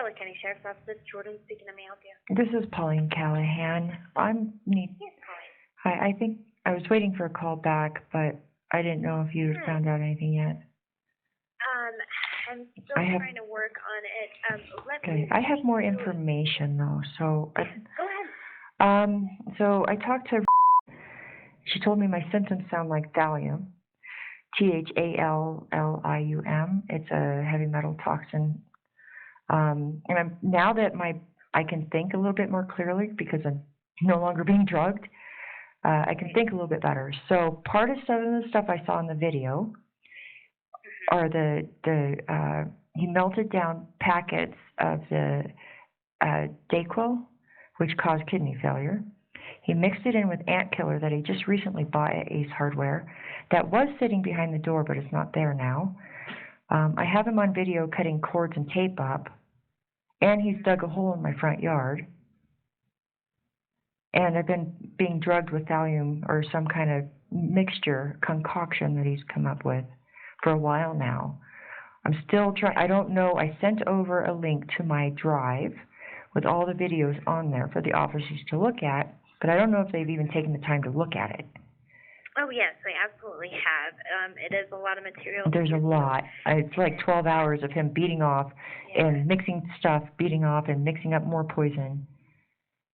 Charlotte County Sheriff's Office, Jordan speaking. Let me help you. This is Pauline Callahan. Yes, Pauline. I think I was waiting for a call back, but I didn't know if you had found out anything yet. I'm still trying to work on it. I have more information though, so. Go ahead. So I talked to. She told me my symptoms sound like thallium, Thallium. It's a heavy metal toxin. And now that I can think a little bit more clearly because I'm no longer being drugged. I can think a little bit better. So part of some of the stuff I saw in the video are he melted down packets of the Dayquil, which caused kidney failure. He mixed it in with ant killer that he just recently bought at Ace Hardware that was sitting behind the door, but it's not there now. I have him on video cutting cords and tape up, and he's dug a hole in my front yard. And I've been being drugged with thallium or some kind of mixture, concoction that he's come up with for a while now. I'm still trying, I don't know, I sent over a link to my drive with all the videos on there for the officers to look at, but I don't know if they've even taken the time to look at it. Oh, yes, they absolutely have. It is a lot of material. There's a lot. It's like 12 hours of him beating off and mixing stuff, beating off and mixing up more poison.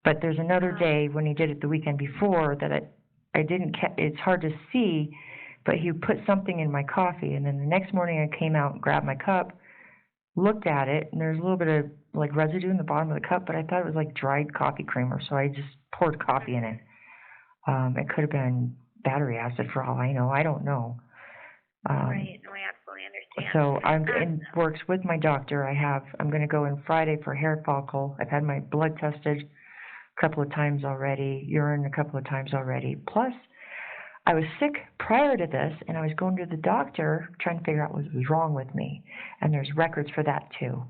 But there's another day when he did it the weekend before that it's hard to see, but he put something in my coffee. And then the next morning I came out and grabbed my cup, looked at it, and there's a little bit of like residue in the bottom of the cup, but I thought it was like dried coffee creamer, so I just poured coffee in it. It could have been battery acid for all I know. I don't know. Right. No, I absolutely understand. So I'm in works with my doctor. I'm going to go in Friday for hair follicle. I've had my blood tested a couple of times already, urine a couple of times already. Plus, I was sick prior to this, and I was going to the doctor trying to figure out what was wrong with me. And there's records for that, too.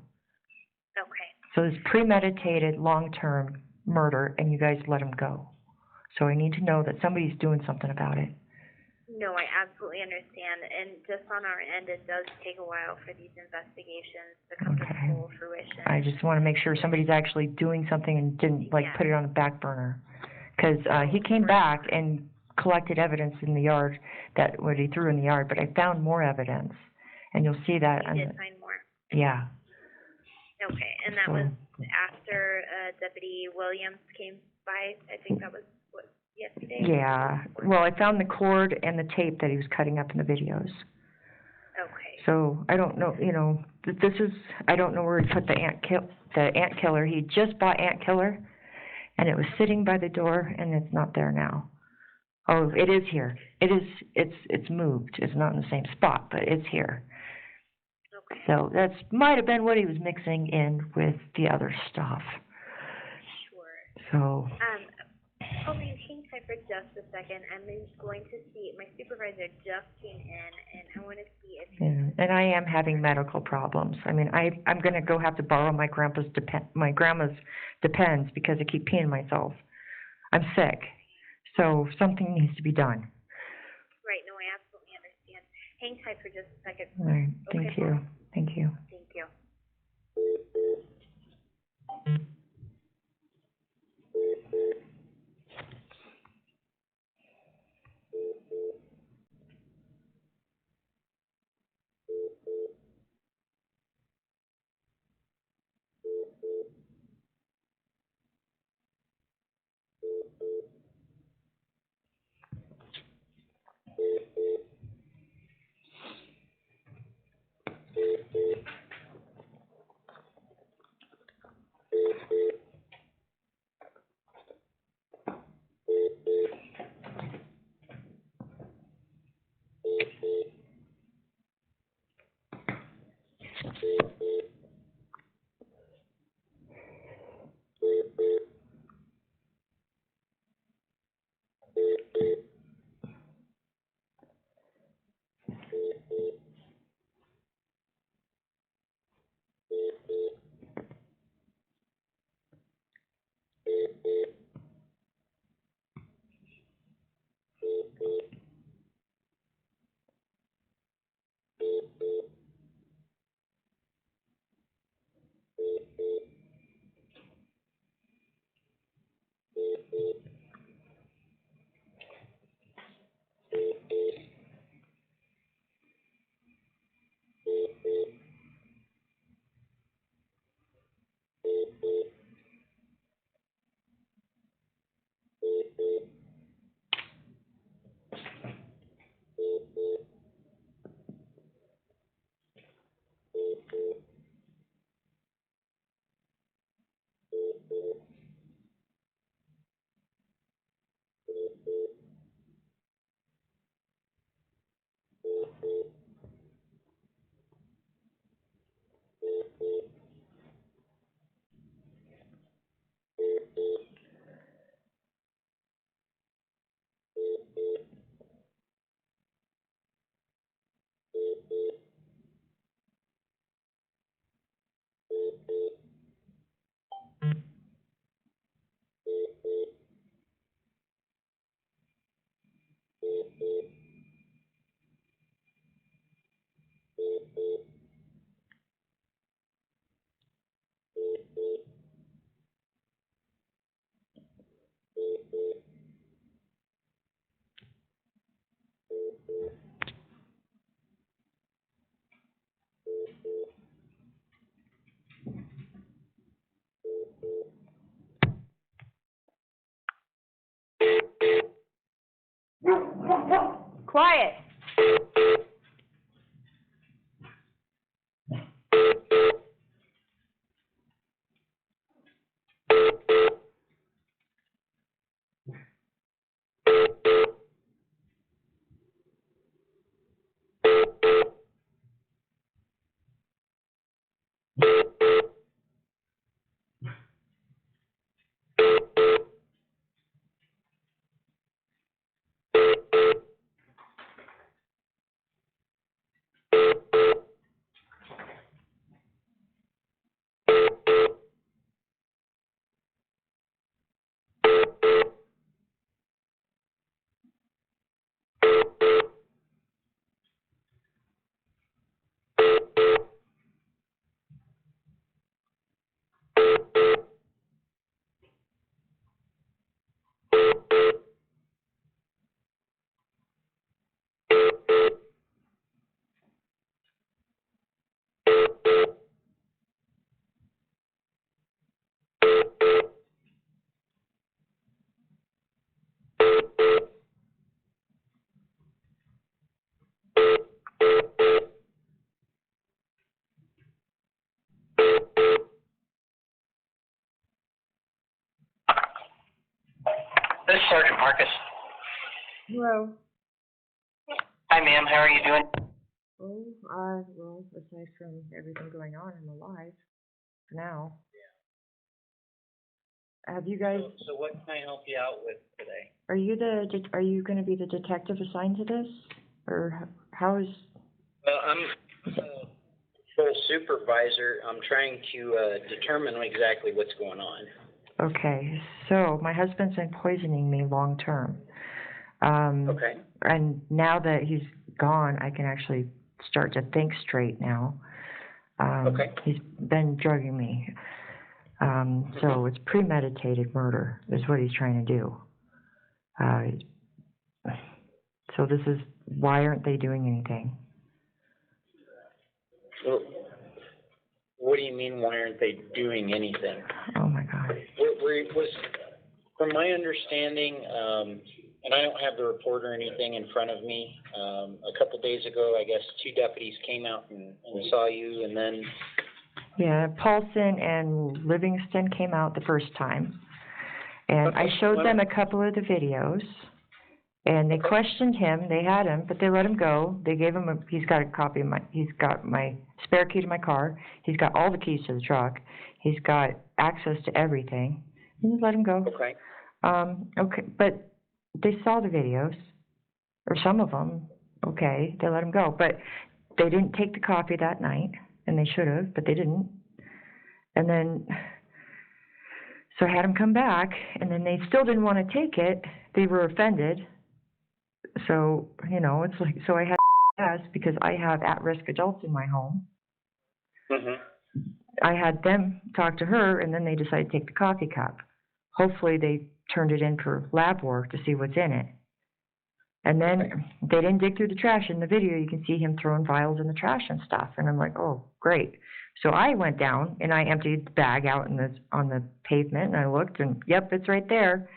Okay. So it's premeditated, long-term murder, and you guys let him go. So I need to know that somebody's doing something about it. No, I absolutely understand. And just on our end, it does take a while for these investigations to come to full fruition. I just want to make sure somebody's actually doing something and didn't, put it on the back burner. Because he came back and collected evidence in the yard, what he threw in the yard, but I found more evidence. And you'll see that. You did find more? Yeah. Okay, and that was after Deputy Williams came by? I think that was yesterday? Yeah. Well, I found the cord and the tape that he was cutting up in the videos. Okay. So I don't know, I don't know where he put the ant killer. He just bought ant killer, and it was sitting by the door, and it's not there now. Oh, it is here. It's moved. It's not in the same spot, but it's here. Okay. So that might have been what he was mixing in with the other stuff. Sure. So. Pauline, hang tight for just a second. I'm going to see, my supervisor just came in, and I want to see if and I am having medical problems. I mean, I'm going to go have to borrow my grandma's Depends because I keep peeing myself. I'm sick, so something needs to be done. Right, no, I absolutely understand. Hang tight for just a second. All right, thank you. Thank you. Thank you. quiet. This is Sergeant Marcus. Hello. Hi, ma'am. How are you doing? Oh, well, aside from everything going on, I'm alive for now. Have you guys? So what can I help you out with today? Are you going to be the detective assigned to this, or how is? Well, I'm full supervisor. I'm trying to determine exactly what's going on. Okay, so my husband's been poisoning me long term. Okay. And now that he's gone, I can actually start to think straight now. Okay. He's been drugging me. So it's premeditated murder is what he's trying to do. So this is, why aren't they doing anything? Well, what do you mean, why aren't they doing anything? Oh my God. From my understanding, and I don't have the report or anything in front of me, a couple days ago, I guess 2 deputies came out and saw you, and then... Yeah, Paulson and Livingston came out the first time, and I showed them a couple of the videos, and they questioned him. They had him, but they let him go. They gave him he's got a copy of he's got my spare key to my car. He's got all the keys to the truck. He's got access to everything. And just let him go. Okay. Okay, but they saw the videos, or some of them. Okay, they let him go, but they didn't take the coffee that night. And they should have, but they didn't. And then, so I had them come back, and then they still didn't want to take it. They were offended. So, you know, it's like, so I had to ask, because I have at-risk adults in my home. I had them talk to her, and then they decided to take the coffee cup. Hopefully they turned it in for lab work to see what's in it. And then they didn't dig through the trash. In the video, you can see him throwing vials in the trash and stuff. And I'm like, oh, great. So I went down and I emptied the bag out on the pavement, and I looked, and yep, it's right there.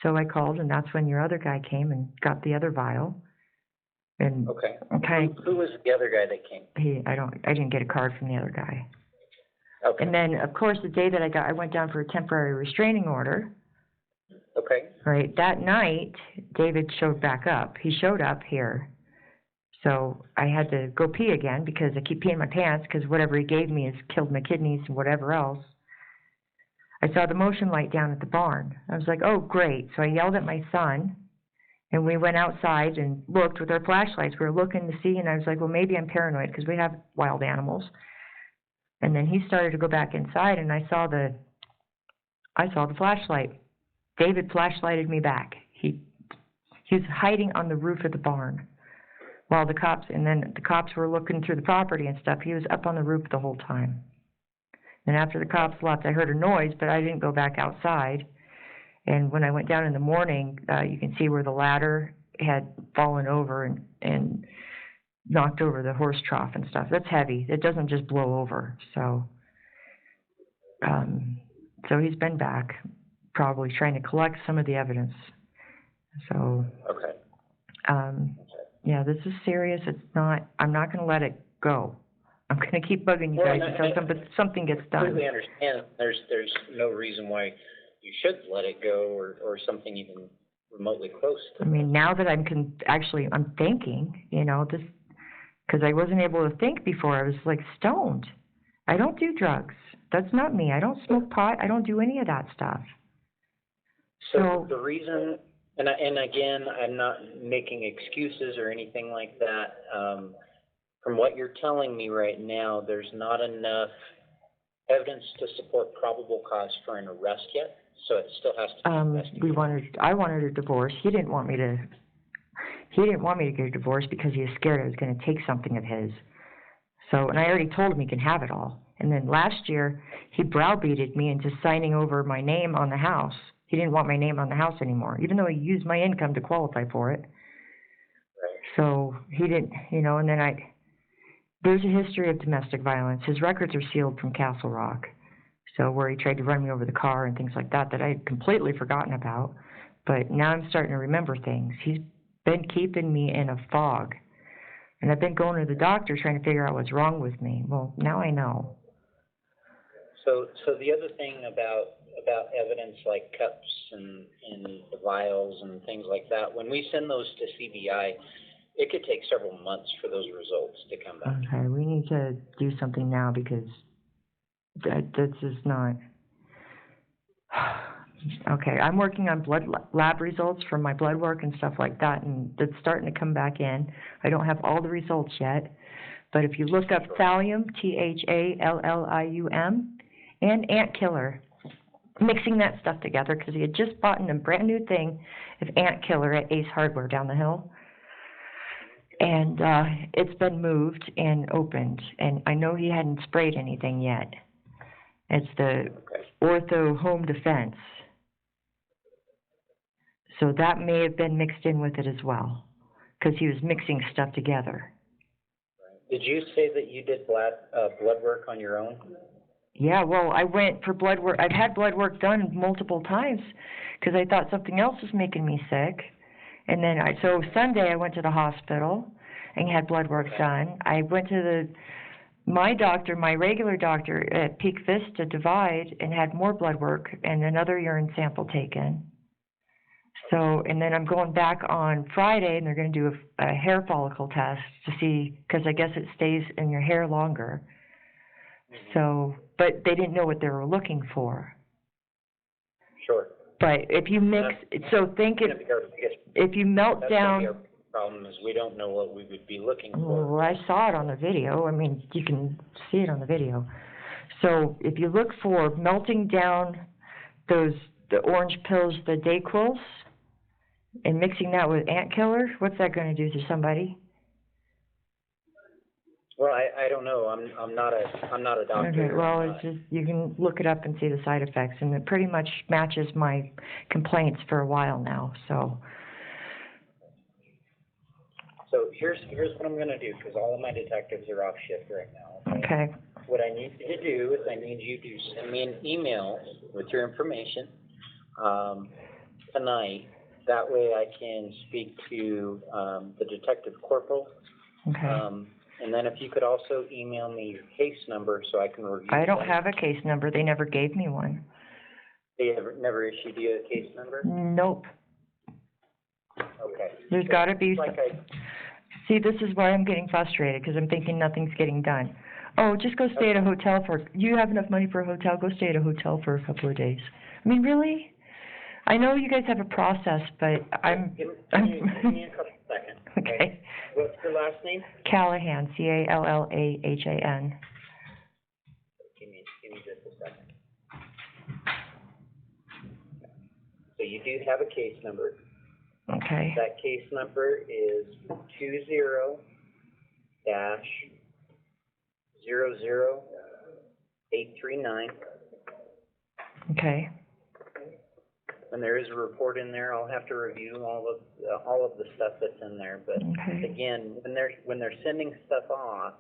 So I called, and that's when your other guy came and got the other vial. And Who was the other guy that came? I didn't get a card from the other guy. Okay. And then, of course, the day that I went down for a temporary restraining order. Okay. Right, that night, David showed back up. He showed up here. So I had to go pee again because I keep peeing my pants because whatever he gave me has killed my kidneys and whatever else. I saw the motion light down at the barn. I was like, oh, great. So I yelled at my son, and we went outside and looked with our flashlights. We were looking to see, and I was like, well, maybe I'm paranoid because we have wild animals. And then he started to go back inside, and I saw the flashlight. David flashlighted me back. He was hiding on the roof of the barn while the cops were looking through the property and stuff. He was up on the roof the whole time. And after the cops left, I heard a noise, but I didn't go back outside. And when I went down in the morning, you can see where the ladder had fallen over and knocked over the horse trough and stuff. That's heavy. It doesn't just blow over. So he's been back, probably trying to collect some of the evidence. So, Yeah, this is serious. I'm not gonna let it go. I'm gonna keep bugging you guys until something gets done. I completely understand. There's no reason why you should let it go or something even remotely close to I mean, now that I'm thinking, you know, this, because I wasn't able to think before. I was like stoned. I don't do drugs. That's not me. I don't smoke pot. I don't do any of that stuff. So the reason, and again, I'm not making excuses or anything like that. From what you're telling me right now, there's not enough evidence to support probable cause for an arrest yet, so it still has to be investigated. I wanted a divorce. He didn't want me to get a divorce because he was scared I was going to take something of his. So, and I already told him he can have it all. And then last year, he browbeated me into signing over my name on the house. He didn't want my name on the house anymore, even though he used my income to qualify for it. Right. So he didn't, you know, and then there's a history of domestic violence. His records are sealed from Castle Rock. So where he tried to run me over the car and things like that I had completely forgotten about. But now I'm starting to remember things. He's been keeping me in a fog. And I've been going to the doctor trying to figure out what's wrong with me. Well, now I know. So the other thing about evidence like cups and the vials and things like that, when we send those to CBI, it could take several months for those results to come back. Okay, we need to do something now because that's just not... Okay, I'm working on blood lab results from my blood work and stuff like that, and it's starting to come back in. I don't have all the results yet, but if you look up Thallium, Thallium, and ant killer, mixing that stuff together, because he had just bought a brand new thing of ant killer at Ace Hardware down the hill. And it's been moved and opened, and I know he hadn't sprayed anything yet. It's the Ortho Home Defense. So that may have been mixed in with it as well, because he was mixing stuff together. Did you say that you did blood work on your own? Yeah, well, I went for blood work. I've had blood work done multiple times because I thought something else was making me sick. And then so Sunday I went to the hospital and had blood work done. I went to my doctor, my regular doctor at Peak Vista Divide, and had more blood work and another urine sample taken. So, and then I'm going back on Friday, and they're going to do a hair follicle test to see, because I guess it stays in your hair longer. So, but they didn't know what they were looking for. Sure. But if you mix, so think if you melt down. That's the problem is we don't know what we would be looking for. Well, I saw it on the video. I mean, you can see it on the video. So if you look for melting down the orange pills, the Dayquils, and mixing that with ant killer, what's that going to do to somebody? Well, I don't know. I'm not a doctor. Okay, well, it's just, you can look it up and see the side effects, and it pretty much matches my complaints for a while now. So here's what I'm going to do, because all of my detectives are off shift right now. Okay. What I need you to do is I need you to send me an email with your information tonight. That way I can speak to the detective corporal. Okay. And then if you could also email me your case number so I can review. I don't have a case number. They never gave me one. They never issued you a case number? Nope. Okay. There's got to be. Like See, this is why I'm getting frustrated, because I'm thinking nothing's getting done. Oh, just go stay at a hotel you have enough money for a hotel, go stay at a hotel for a couple of days. I mean, really? I know you guys have a process, but Give me a couple seconds. Okay. What's your last name? Callahan, Callahan. Give me just a second. So you do have a case number. Okay. That case number is 20-00839. Okay. And there is a report in there. I'll have to review all of the stuff that's in there. But again, when they're sending stuff off,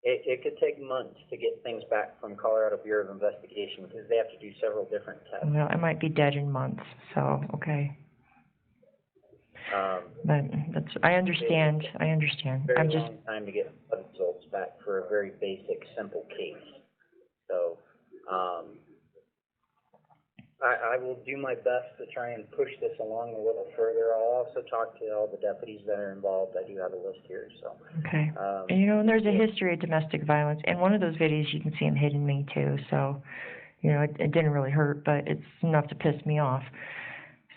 it could take months to get things back from Colorado Bureau of Investigation because they have to do several different tests. Well, I might be dead in months, so okay. But I understand. Very I'm just, long time to get blood results back for a very basic, simple case. So, I will do my best to try and push this along a little further. I'll also talk to all the deputies that are involved. I do have a list here, so. okay. And, and there's a history of domestic violence. In one of those videos, you can see him hitting me, too. So, it didn't really hurt, but it's enough to piss me off.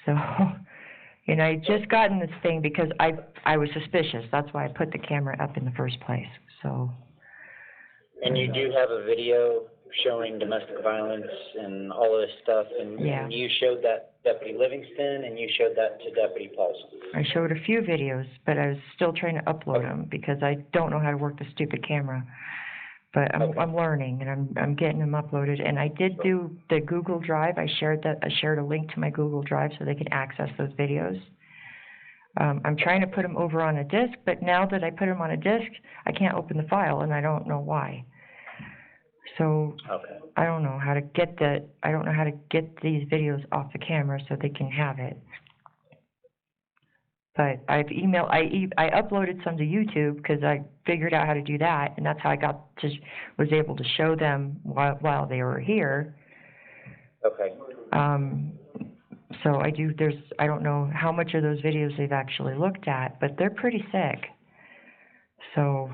So, I just gotten this thing because I was suspicious. That's why I put the camera up in the first place, so. And you do have a video showing domestic violence and all of this stuff, and you showed that Deputy Livingston, and you showed that to Deputy Paulson. I showed a few videos, but I was still trying to upload them because I don't know how to work the stupid camera. But I'm learning, and I'm getting them uploaded. And I did do the Google Drive. I shared a link to my Google Drive so they could access those videos. I'm trying to put them over on a disk, but now that I put them on a disk, I can't open the file, and I don't know why. So I don't know how to get these videos off the camera so they can have it. But I uploaded some to YouTube because I figured out how to do that, and that's how I was able to show them while they were here. Okay. So I don't know how much of those videos they've actually looked at, but they're pretty sick. So,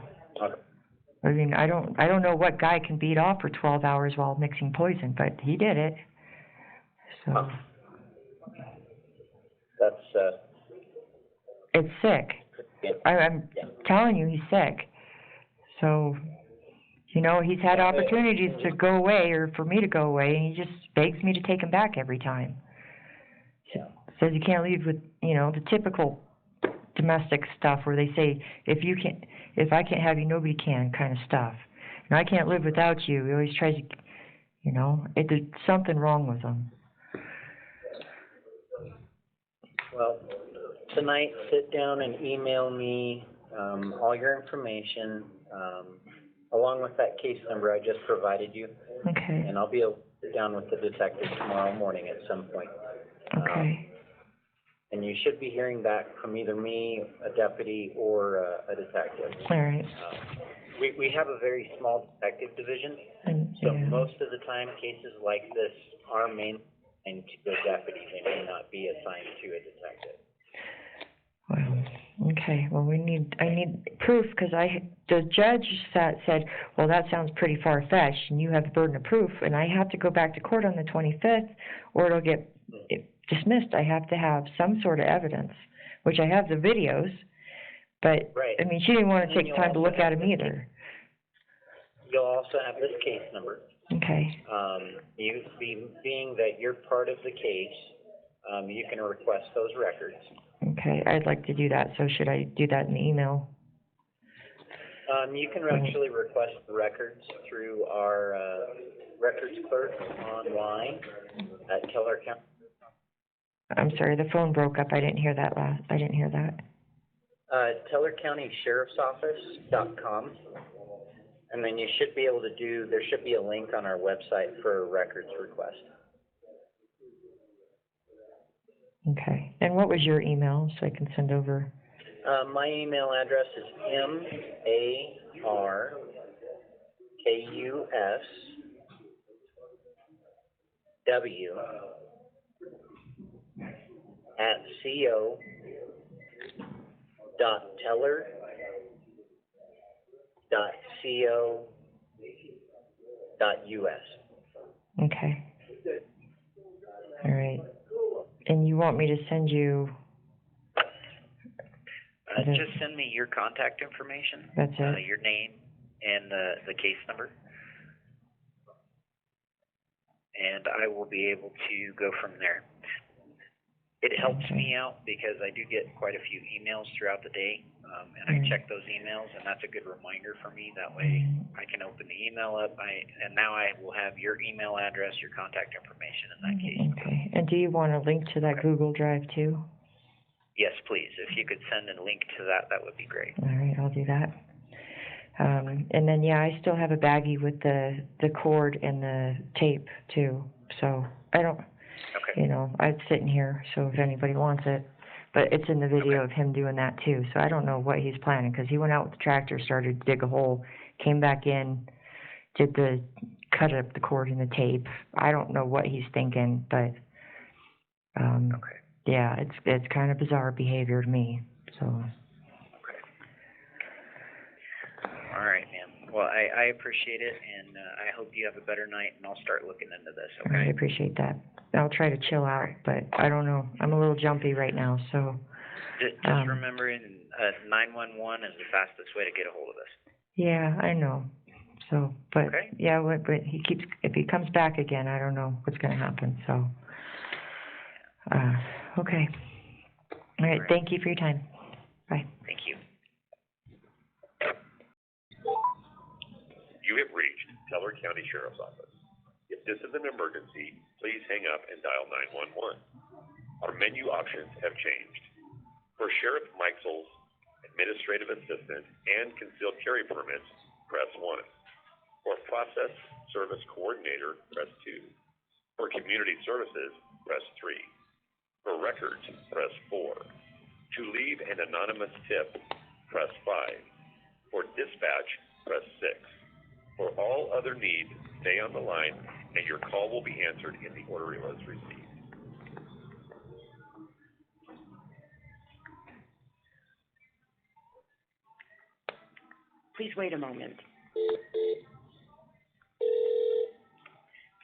I mean, I don't know what guy can beat off for 12 hours while mixing poison, but he did it. So. That's, it's sick. I'm telling you, he's sick. So, he's had opportunities to go away or for me to go away, and he just begs me to take him back every time. Says you can't leave with, the typical domestic stuff where they say, if I can't have you, nobody can kind of stuff. And I can't live without you. He always tries to, there's something wrong with him. Well, tonight, sit down and email me all your information, along with that case number I just provided you. Okay. And I'll be able to sit down with the detective tomorrow morning at some point. Okay. And you should be hearing back from either me, a deputy, or a detective. All right. We have a very small detective division, so most of the time cases like this are mainly assigned to a deputy. They may not be assigned to a detective. Well, okay. Well, I need proof because the judge said, well, that sounds pretty far-fetched, and you have the burden of proof, and I have to go back to court on the 25th, or it'll get dismissed. I have to have some sort of evidence, which I have the videos, but, I mean, she didn't want to take time to look at them either. You'll also have this case number. Okay. Being that you're part of the case, you can request those records. Okay, I'd like to do that, so should I do that in the email? You can actually request the records through our records clerk online at Kilgore County. I'm sorry, the phone broke up. I didn't hear that. Teller County Sheriff's Office.com, and then you should be able to there should be a link on our website for a records request. Okay, and what was your email so I can send over? My email address is markwu@co.teller.co.us. Okay. All right. And you want me to send you? Just send me your contact information. That's it. Your name and the case number. And I will be able to go from there. It helps me out because I do get quite a few emails throughout the day, and I check those emails, and that's a good reminder for me. That way I can open the email up, and now I will have your email address, your contact information in that case. Okay. And do you want a link to that Google Drive too? Yes, please. If you could send a link to that, that would be great. All right, I'll do that. And then, I still have a baggie with the cord and the tape too. So I don't, it's sitting here. So if anybody wants it, but it's in the video of him doing that too, so I don't know what he's planning, because he went out with the tractor, started to dig a hole, came back in, cut up the cord and the tape. I don't know what he's thinking, but, yeah, it's kind of bizarre behavior to me, so. Okay. All right, ma'am. Well, I appreciate it, and I hope you have a better night, and I'll start looking into this, okay? I appreciate that. I'll try to chill out, but I don't know. I'm a little jumpy right now, so. Just remembering, 911 is the fastest way to get a hold of us. Yeah, I know. So, but, Okay. yeah, but if he comes back again, I don't know what's gonna happen, so. Okay. All right, thank you for your time. Bye. Thank you. You have reached Teller County Sheriff's Office. If this is an emergency, please hang up and dial 911. Our menu options have changed. For Sheriff Meixel's administrative assistant and concealed carry permits, press 1. For process service coordinator, press 2. For community services, press 3. For records, press 4. To leave an anonymous tip, press 5. For dispatch, press 6. For all other needs, stay on the line, and your call will be answered in the order it was received. Please wait a moment.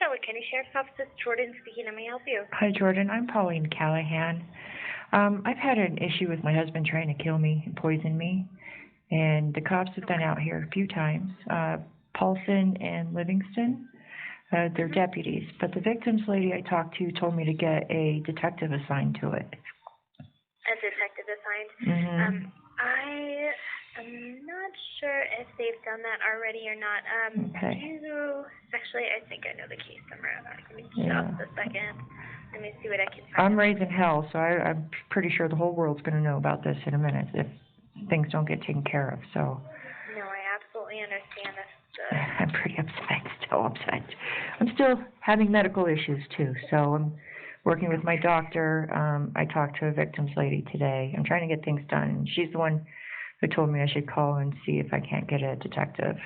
Teller County Sheriff's Office, Jordan speaking. How may I help you? Hi, Jordan. I'm Pauline Callahan. I've had an issue with my husband trying to kill me and poison me, and the cops have been out here a few times. Paulson and Livingston, they're deputies, but the victim's lady I talked to told me to get a detective assigned to it. A detective assigned? Mm-hmm. I am not sure if they've done that already or not. Okay. Actually, I think I know the case number. Give me Yeah. just a second. Let me see what I can find. I'm raising hell, so I'm pretty sure the whole world's going to know about this in a minute if things don't get taken care of, so. No, I absolutely understand this. I'm pretty upset, still upset. I'm still having medical issues too, so I'm working with my doctor. I talked to a victim's lady today. I'm trying to get things done, and she's the one who told me I should call and see if I can't get a detective.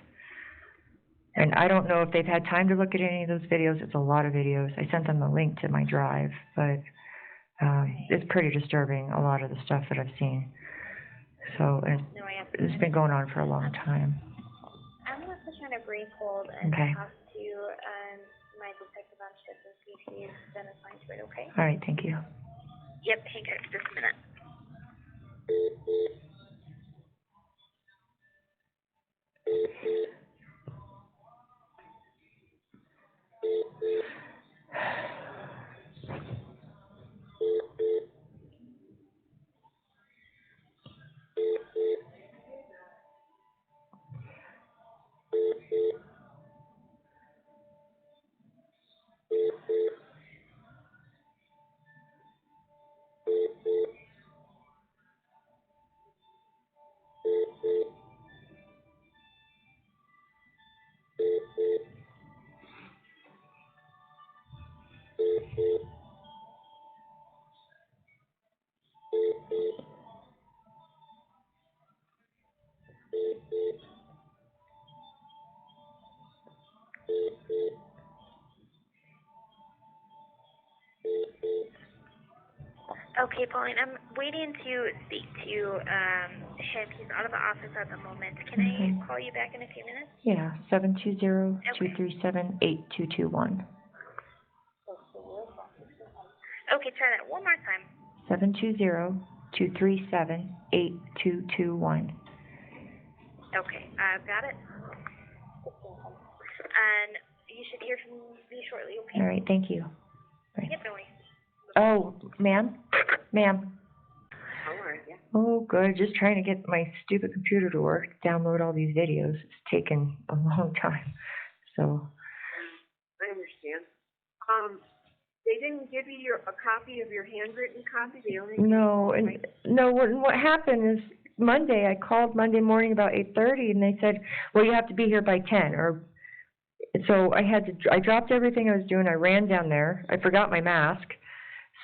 And I don't know if they've had time to look at any of those videos. It's a lot of videos. I sent them a link to my drive, but it's pretty disturbing, a lot of the stuff that I've seen. So, and it's been going on for a long time. I'm going to put you on a brief hold and Okay. talk to my detective on shift and see if he's been assigned to it, okay? All right, thank you. Yep, hang on just a minute. Okay, Pauline, I'm waiting to speak to him. He's out of the office at the moment. Can I call you back in a few minutes? Yeah, 720-237-8221. Okay, try that one more time. 720-237-8221. Okay, I've got it. And you should hear from me shortly, okay? All right, thank you. Bye. Yep, no worries. Oh, ma'am? Ma'am? How are you? Oh, good. Just trying to get my stupid computer to work, download all these videos. It's taken a long time, so. I understand. They didn't give you a copy of your handwritten copy? They only No, and no. What happened is Monday. I called Monday morning about 8:30, and they said, "Well, you have to be here by 10." Or so I dropped everything I was doing. I ran down there. I forgot my mask,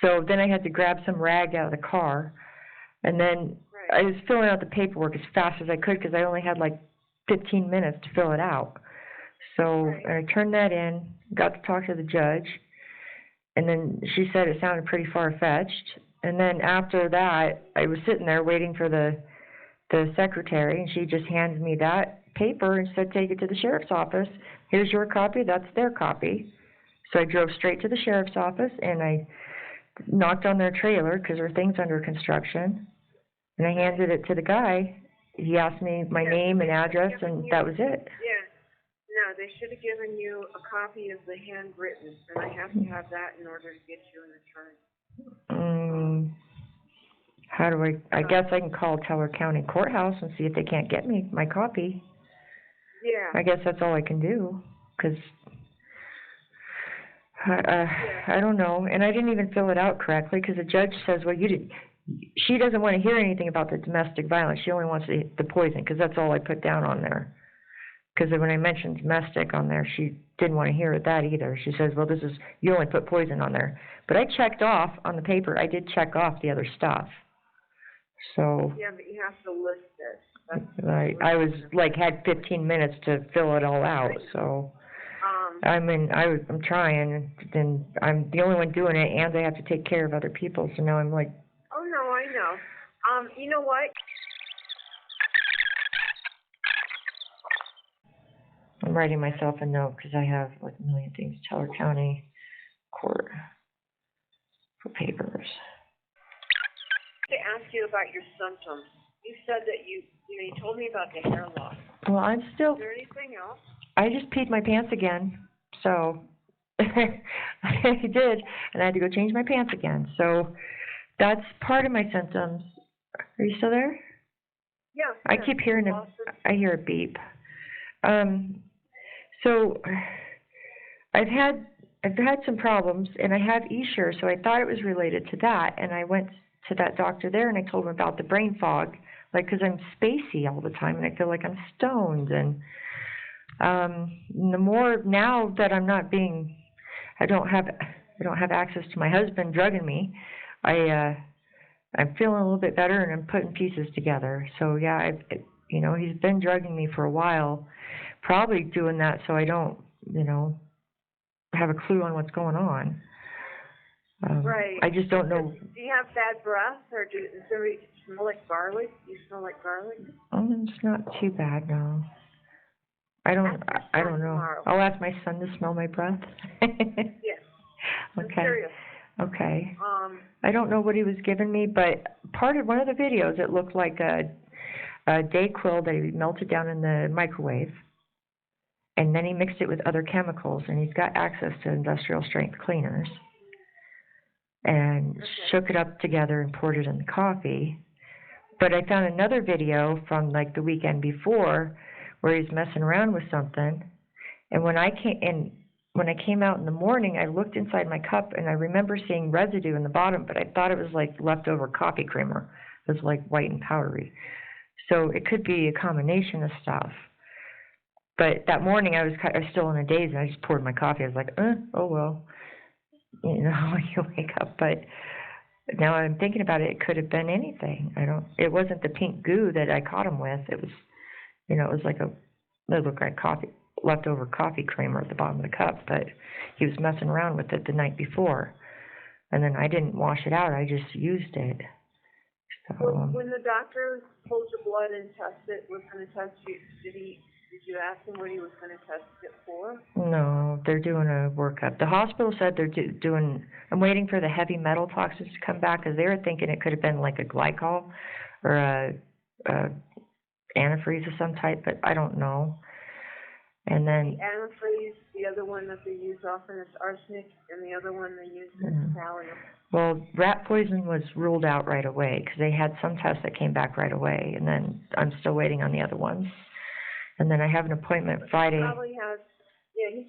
so then I had to grab some rag out of the car. And then Right. I was filling out the paperwork as fast as I could because I only had like 15 minutes to fill it out. So Right. I turned that in, got to talk to the judge, and then she said it sounded pretty far-fetched. And then after that, I was sitting there waiting for the secretary, and she just handed me that paper and said, take it to the sheriff's office. Here's your copy, that's their copy. So I drove straight to the sheriff's office, and I knocked on their trailer, because their thing's under construction, and I handed it to the guy. He asked me my name and address, and that was it. Yeah. No, they should have given you a copy of the handwritten, and I have to have that in order to get you an attorney. How do I guess I can call Teller County Courthouse and see if they can't get me my copy. Yeah. I guess that's all I can do, because I don't know, and I didn't even fill it out correctly, because the judge says, well, she doesn't want to hear anything about the domestic violence, she only wants the poison, because that's all I put down on there. Because when I mentioned domestic on there, she didn't want to hear that either. She says, well, you only put poison on there. But I checked off on the paper, I did check off the other stuff. So. Yeah, but you have to list it. I had 15 minutes to fill it all out, so. I'm trying, and I'm the only one doing it, and I have to take care of other people, so now I'm like. Oh, no, I know. You know what? I'm writing myself a note, because I have like a million things, Teller County Court for papers. To ask you about your symptoms. You said that you told me about the hair loss. Well, Is there anything else? I just peed my pants again, so I did, and I had to go change my pants again, so that's part of my symptoms. Are you still there? Yeah. I keep hearing I hear a beep. So I've had some problems, and I have E-Sure, so I thought it was related to that, and I went to that doctor there, and I told him about the brain fog, like, because I'm spacey all the time, and I feel like I'm stoned, and the more now that I'm not being, I don't have access to my husband drugging me, I'm feeling a little bit better, and I'm putting pieces together. So yeah, he's been drugging me for a while, probably doing that so I don't, have a clue on what's going on. Right. I just don't know. Do you have bad breath, or does it smell like garlic? Do you smell like garlic? It's not too bad, no. I don't know. Tomorrow. I'll ask my son to smell my breath. Yes. I'm Okay. serious. Okay. I don't know what he was giving me, but one of the videos, it looked like a Dayquil that he melted down in the microwave, and then he mixed it with other chemicals, and he's got access to industrial strength cleaners, and shook it up together and poured it in the coffee. But I found another video from like the weekend before where he's messing around with something, and when I came out in the morning, I looked inside my cup, and I remember seeing residue in the bottom, but I thought it was like leftover coffee creamer. It was like white and powdery. So it could be a combination of stuff. But that morning, I was still in a daze, and I just poured my coffee. I was like, oh well, you wake up. But now I'm thinking about it, it could have been anything. It wasn't the pink goo that I caught him with. It was, it was like it looked like leftover coffee creamer at the bottom of the cup, but he was messing around with it the night before. And then I didn't wash it out, I just used it. So, when the doctor pulled your blood and was going to test you, did you ask him what he was going to test it for? No, they're doing a workup. The hospital said they're doing, I'm waiting for the heavy metal toxins to come back, because they were thinking it could have been like a glycol or a antifreeze of some type, but I don't know. And then the antifreeze, the other one that they use often is arsenic, and the other one they use is thallium. Well, rat poison was ruled out right away, because they had some tests that came back right away, and then I'm still waiting on the other ones. And then I have an appointment Friday. He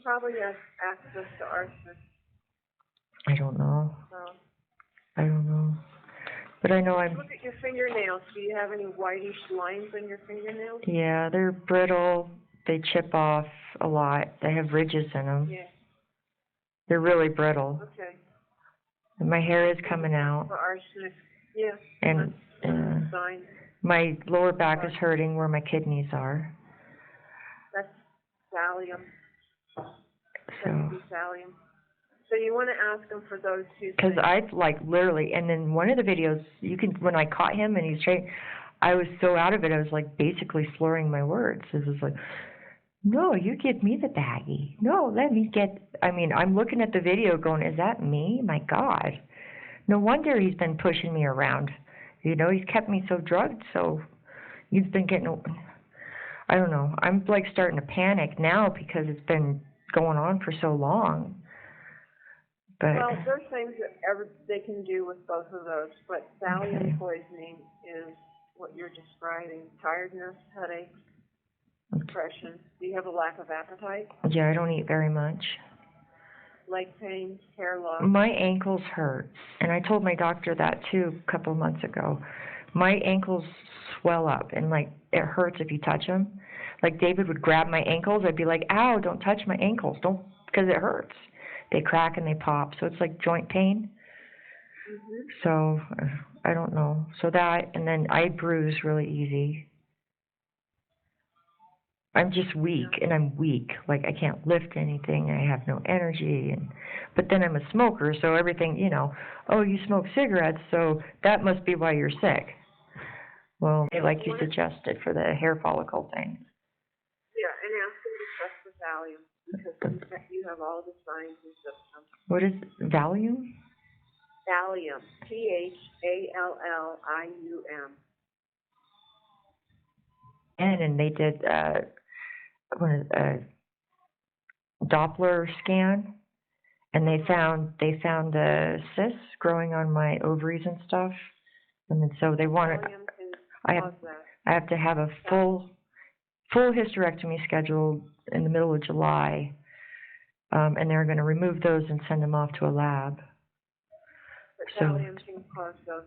probably has access to arsenic. I don't know. So. I don't know. But I know Look at your fingernails. Do you have any whitish lines on your fingernails? Yeah, they're brittle. They chip off a lot. They have ridges in them. Yeah. They're really brittle. Okay. And my hair is coming out. For arsenic. Yeah. And signs. My lower back is hurting where my kidneys are. That's thallium. So, That could be thallium. So you want to ask him for those two things. because I've like literally, and then one of the videos, you can, when I caught him and he's straight, I was so out of it, I was like basically slurring my words. It was like, no, you give me the baggie. No, let me get, I mean, I'm looking at the video going, is that me? My God. No wonder he's been pushing me around. You know, he's kept me so drugged, so he's been getting, I don't know. I'm like starting to panic now because it's been going on for so long. But, Well, there's things that they can do with both of those, but thallium poisoning is what you're describing: tiredness, headache, depression. Do you have a lack of appetite? yeah, I don't eat very much. Leg pain, hair loss? My ankles hurt, and I told my doctor that too a couple of months ago. My ankles swell up, and like it hurts if you touch them. Like David would grab my ankles, I'd be like, ow, don't touch my ankles, don't, because it hurts. They crack and they pop, so it's like joint pain. Mm-hmm. So, I don't know. So that, and then I bruise really easy. I'm just weak, and I'm weak. Like, I can't lift anything, I have no energy, and, but then I'm a smoker, so everything, you know, oh, you smoke cigarettes, so that must be why you're sick. Well, like you suggested for the hair follicle thing. Yeah, and ask him to test for thallium, because you have all the signs and symptoms. What is Valium? Thallium, Thallium. And they did a Doppler scan, and they found cysts growing on my ovaries and stuff, and then so they want to. I have to have a full hysterectomy scheduled in the middle of July, and they're going to remove those and send them off to a lab. But thallium can cause those.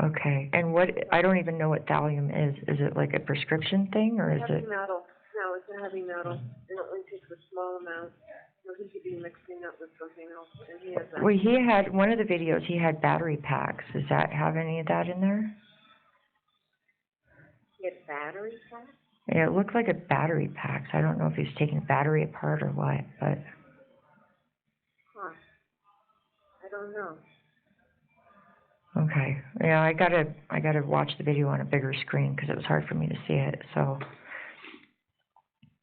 Okay, and what, I don't even know what thallium is. Is it like a prescription thing, or is it? Heavy metal. No, it's a heavy metal. It only takes a small amount. So he could be mixing up with something else, and he has that. Well, he had, one of the videos, he had battery packs. Does that have any of that in there? He had battery packs? Yeah, it looked like a battery pack. I don't know if he's taking a battery apart or what, but. Huh. I don't know. Okay, yeah, I gotta watch the video on a bigger screen because it was hard for me to see it, so.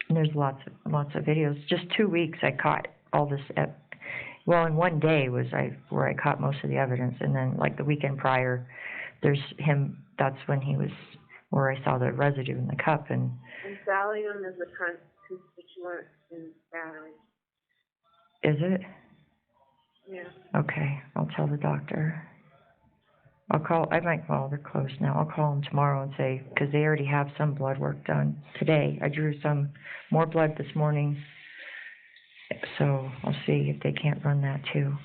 And there's lots of videos. Just 2 weeks I caught all this, well, in one day was where I caught most of the evidence, and then like the weekend prior, there's him, that's when he was, where I saw the residue in the cup, and. And thallium is a constituent in batteries. Is it? Yeah. Okay, I'll tell the doctor. Well, they're closed now. I'll call them tomorrow and say, because they already have some blood work done today. I drew some more blood this morning, so I'll see if they can't run that too.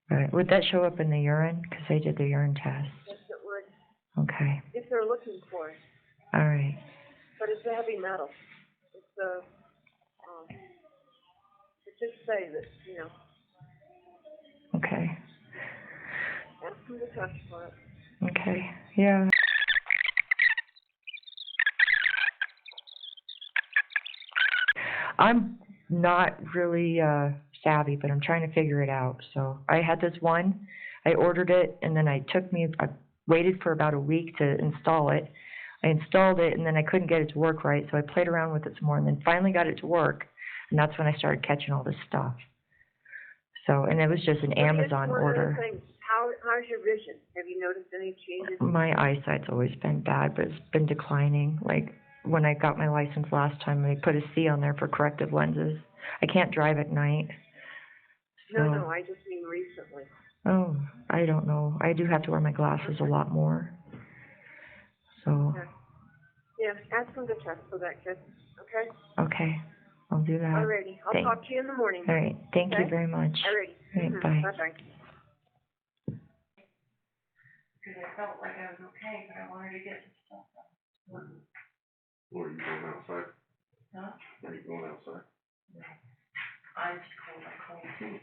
But would that show up in the urine? Because they did the urine test. Yes, it would. Okay. If they're looking for it. All right. But it's a heavy metal. It's a, just say that, you know. Okay. Ask them to touch for it. Okay, yeah. I'm not really savvy, but I'm trying to figure it out. So I had this one, I ordered it, and then I waited for about a week to install it. I installed it, and then I couldn't get it to work right, so I played around with it some more, and then finally got it to work, and that's when I started catching all this stuff. So, and it was just an Amazon order. How's your vision? Have you noticed any changes? My eyesight's always been bad, but it's been declining. Like, when I got my license last time, they put a C on there for corrective lenses. I can't drive at night. So, No, I just mean recently. Oh, I don't know. I do have to wear my glasses a lot more. So. Okay. Yeah, ask them to check for that, kid. Okay? Okay, I'll do that. Alrighty, I'll talk to you in the morning. All right, thank you very much. Alrighty. All right, bye. Bye-bye. Because I felt like I was okay, but I wanted to get some stuff done. Or are you going outside? Huh? Are you going outside? I'm just cold, I'm cold too.